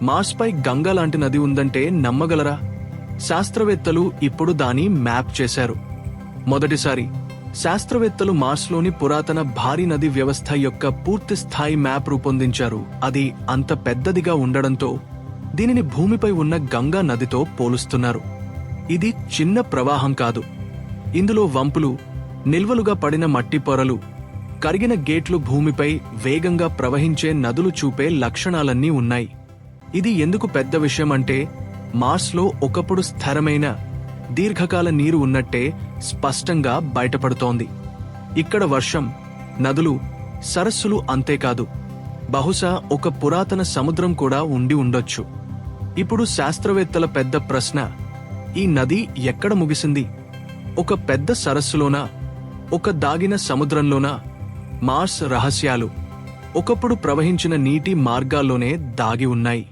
మార్స్పై గంగా లాంటి నది ఉందంటే నమ్మగలరా? శాస్త్రవేత్తలు ఇప్పుడు దాని మ్యాప్ చేశారు. మొదటిసారి శాస్త్రవేత్తలు మార్స్లోని పురాతన భారీ నది వ్యవస్థ యొక్క పూర్తి స్థాయి మ్యాప్ రూపొందించారు. అది అంత పెద్దదిగా ఉండడంతో దీనిని భూమిపై ఉన్న గంగా నదితో పోలుస్తున్నారు. ఇది చిన్న ప్రవాహం కాదు. ఇందులో వంపులు, నిల్వలుగా పడిన మట్టి పొరలు, కరిగిన గేట్లు, భూమిపై వేగంగా ప్రవహించే నదులు చూపే లక్షణాలన్నీ ఉన్నాయి. ఇది ఎందుకు పెద్ద విషయం అంటే మార్స్లో ఒకప్పుడు స్థిరమైన దీర్ఘకాల నీరు ఉన్నట్టే స్పష్టంగా బయటపడుతోంది. ఇక్కడ వర్షం, నదులు, సరస్సులు అంతేకాదు, బహుశా ఒక పురాతన సముద్రం కూడా ఉండి ఉండొచ్చు. ఇప్పుడు శాస్త్రవేత్తల పెద్ద ప్రశ్న, ఈ నది ఎక్కడ ముగిసింది? ఒక పెద్ద సరస్సులోనా? ఒక దాగిన సముద్రంలోనా? మార్స్ రహస్యాలు ఒకప్పుడు ప్రవహించిన నీటి మార్గాల్లోనే దాగి ఉన్నాయి.